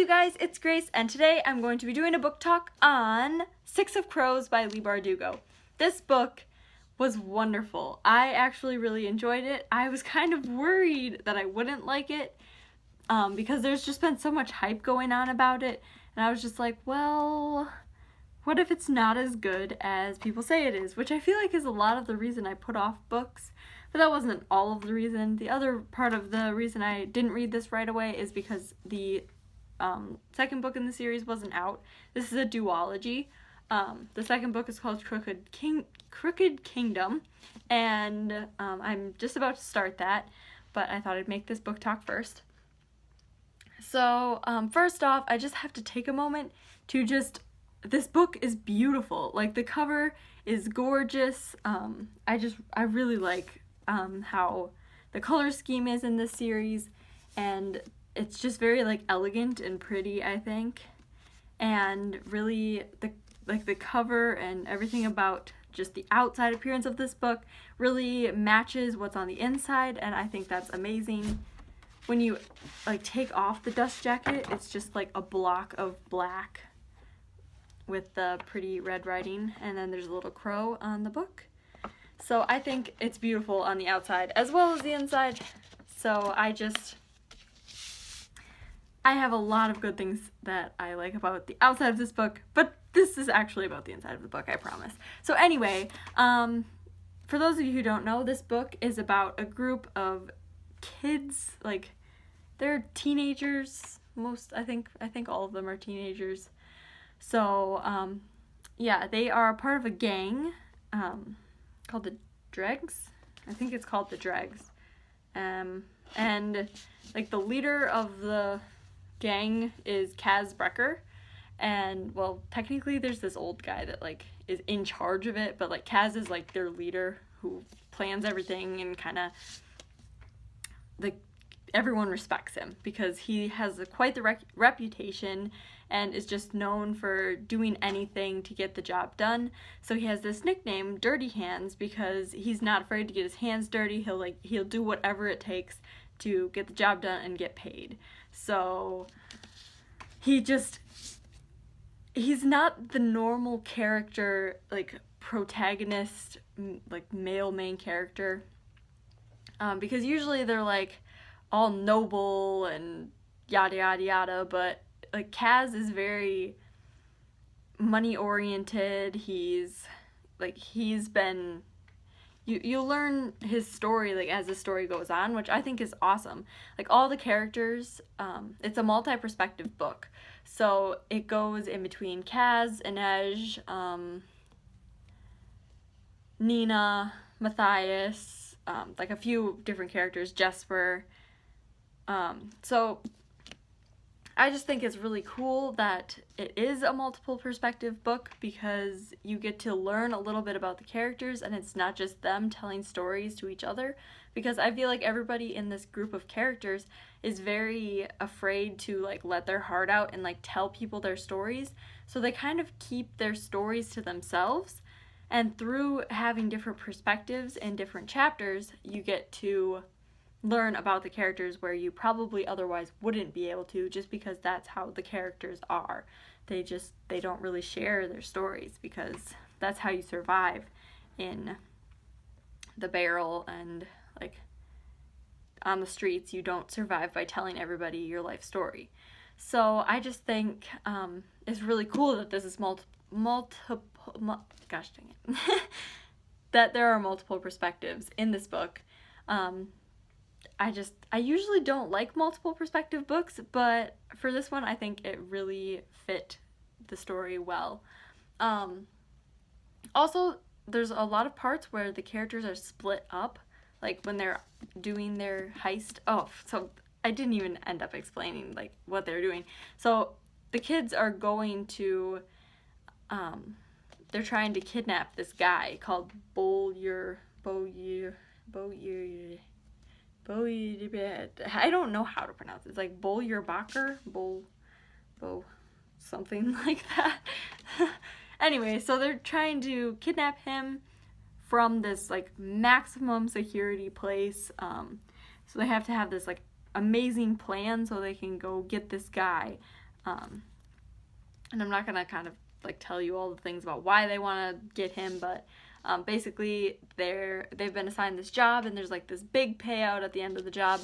you guys, it's Grace, and today I'm going to be doing a book talk on Six of Crows by Leigh Bardugo. This book was wonderful. I actually really enjoyed it. I was kind of worried that I wouldn't like it because there's just been so much hype going on about it, and I was just like, well, what if it's not as good as people say it is? Which I feel like is a lot of the reason I put off books. But that wasn't all of the reason. The other part of the reason I didn't read this right away is because the second book in the series wasn't out. This is a duology. The second book is called Crooked Kingdom, and I'm just about to start that, but I thought I'd make this book talk first. So first off, I just have to take a moment to this book is beautiful. Like, the cover is gorgeous. I really like how the color scheme is in this series, and it's just very like elegant and pretty, I think. And really the cover and everything about just the outside appearance of this book really matches what's on the inside, and I think that's amazing. When you like take off the dust jacket, it's just like a block of black with the pretty red writing, and then there's a little crow on the book. So I think it's beautiful on the outside as well as the inside. So I have a lot of good things that I like about the outside of this book, but this is actually about the inside of the book, I promise. So anyway, for those of you who don't know, this book is about a group of kids, like they're teenagers. I think all of them are teenagers. So yeah, they are part of a gang called the Dregs. I think it's called the Dregs. And like the leader of the gang is Kaz Brecker, and well, technically there's this old guy that like is in charge of it, but like Kaz is like their leader who plans everything, and kind of like everyone respects him because he has quite the reputation and is just known for doing anything to get the job done. So he has this nickname, Dirty Hands, because he's not afraid to get his hands dirty. He'll do whatever it takes to get the job done and get paid. So he's not the normal character, like protagonist, like male main character, because usually they're like all noble and yada yada yada, but like Kaz is very money oriented. You'll learn his story like as the story goes on, which I think is awesome. Like all the characters, it's a multi-perspective book, so it goes in between Kaz, Inej, Nina, Matthias, like a few different characters, Jesper. So I just think it's really cool that it is a multiple perspective book, because you get to learn a little bit about the characters, and it's not just them telling stories to each other, because I feel like everybody in this group of characters is very afraid to like let their heart out and like tell people their stories, so they kind of keep their stories to themselves. And through having different perspectives in different chapters, you get to learn about the characters where you probably otherwise wouldn't be able to, just because that's how the characters are. They don't really share their stories, because that's how you survive in the barrel, and like on the streets you don't survive by telling everybody your life story. So I just think it's really cool that this is gosh dang it that there are multiple perspectives in this book. I usually don't like multiple perspective books, but for this one I think it really fit the story well. Also, there's a lot of parts where the characters are split up, like when they're doing their heist. Oh, so I didn't even end up explaining like what they're doing. So the kids are going to they're trying to kidnap this guy called Boyer. I don't know how to pronounce it. It's like Boljerbacher, something like that. Anyway, so they're trying to kidnap him from this like maximum security place. So they have to have this like amazing plan so they can go get this guy. And I'm not gonna kind of like tell you all the things about why they want to get him, but basically they've been assigned this job, and there's like this big payout at the end of the job,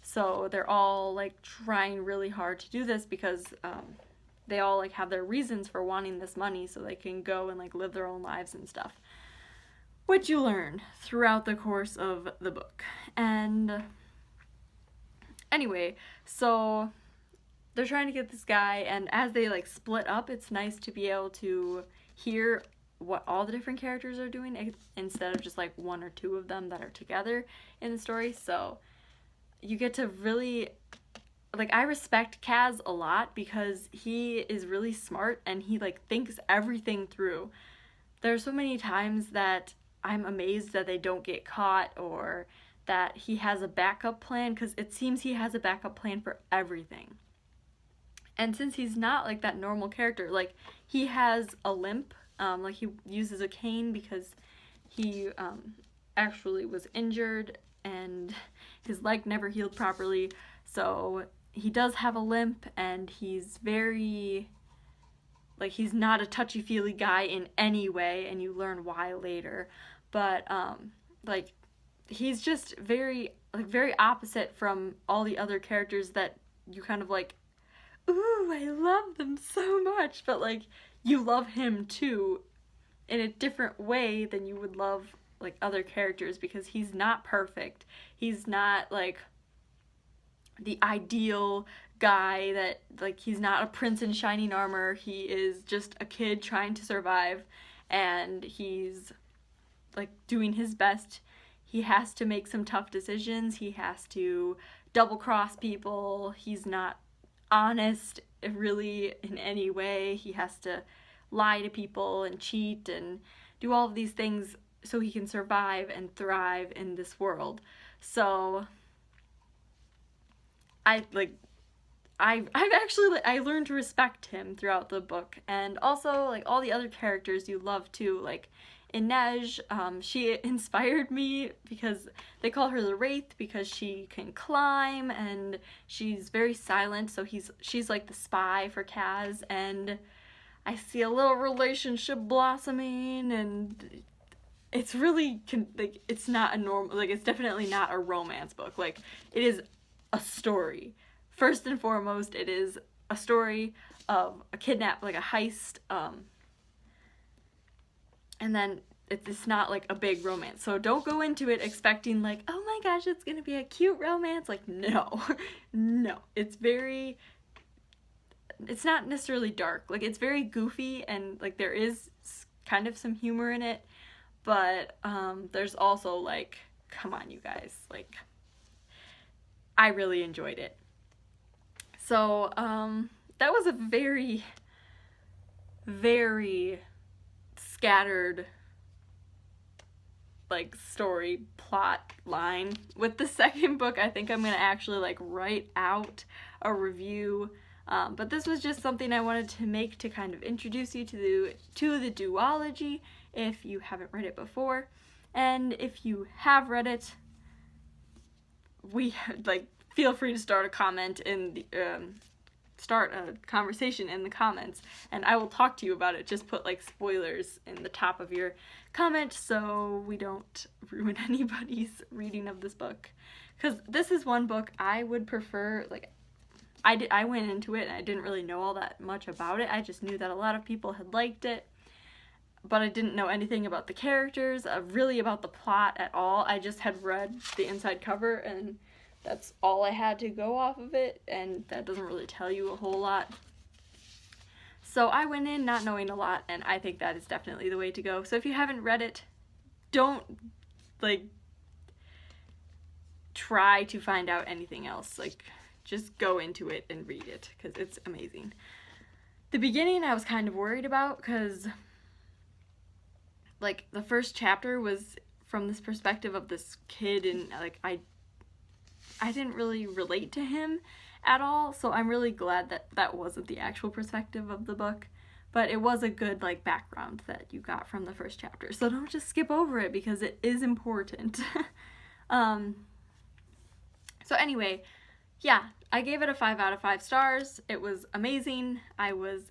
so they're all like trying really hard to do this because they all like have their reasons for wanting this money so they can go and like live their own lives and stuff, which you learn throughout the course of the book. And anyway, so they're trying to get this guy, and as they like split up, it's nice to be able to hear what all the different characters are doing instead of just like one or two of them that are together in the story. So you get to really, like, I respect Kaz a lot because he is really smart and he like thinks everything through. There are so many times that I'm amazed that they don't get caught, or that he has a backup plan, because it seems he has a backup plan for everything. And since he's not like that normal character, like he has a limp, like he uses a cane because he actually was injured and his leg never healed properly. So he does have a limp, and he's very, like, he's not a touchy-feely guy in any way, and you learn why later. But like he's just very opposite from all the other characters that you kind of like, ooh, I love them so much, but like you love him too in a different way than you would love like other characters, because he's not perfect. He's not like the ideal guy that, like, he's not a prince in shining armor. He is just a kid trying to survive, and he's like doing his best. He has to make some tough decisions. He has to double cross people. He's not honest really in any way. He has to lie to people and cheat and do all of these things so he can survive and thrive in this world. So I've actually, I learned to respect him throughout the book. And also like all the other characters you love too, like Inej, she inspired me because they call her the Wraith because she can climb and she's very silent, so she's like the spy for Kaz, and I see a little relationship blossoming, and it's really like, it's not a normal, like, it's definitely not a romance book. Like, it is a story. First and foremost, it is a story of a kidnap, like a heist, and then it's not like a big romance. So don't go into it expecting like, oh my gosh, it's gonna be a cute romance. Like, no. No. It's not necessarily dark. Like, it's very goofy, and like there is kind of some humor in it, but there's also like, come on you guys, like, I really enjoyed it. So that was a very, very scattered like story plot line. With the second book, I think I'm gonna actually like write out a review, but this was just something I wanted to make to kind of introduce you to the duology if you haven't read it before. And if you have read it, feel free to start a comment in the start a conversation in the comments, and I will talk to you about it. Just put like spoilers in the top of your comment so we don't ruin anybody's reading of this book, because this is one book I would prefer. Like, I went into it and I didn't really know all that much about it. I just knew that a lot of people had liked it, but I didn't know anything about the characters, really about the plot at all. I just had read the inside cover, and that's all I had to go off of it, and that doesn't really tell you a whole lot. So I went in not knowing a lot, and I think that is definitely the way to go. So if you haven't read it, don't like try to find out anything else. Like, just go into it and read it, because it's amazing. The beginning I was kind of worried about, because like the first chapter was from this perspective of this kid, and like I didn't really relate to him at all, so I'm really glad that that wasn't the actual perspective of the book, but it was a good like background that you got from the first chapter, so don't just skip over it because it is important. So anyway, yeah, I gave it a 5 out of 5 stars. It was amazing. I was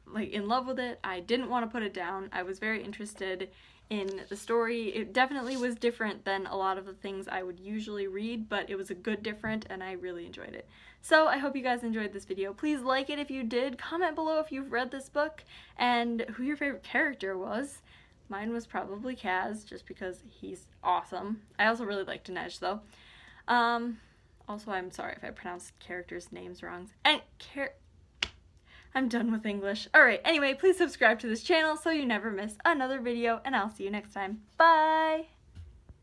like in love with it. I didn't want to put it down. I was very interested in the story. It definitely was different than a lot of the things I would usually read, but it was a good different and I really enjoyed it. So I hope you guys enjoyed this video. Please like it if you did. Comment below if you've read this book and who your favorite character was. Mine was probably Kaz, just because he's awesome. I also really liked Dinesh though. Also, I'm sorry if I pronounced characters' names wrong. And I'm done with English. Alright, anyway, please subscribe to this channel so you never miss another video, and I'll see you next time. Bye!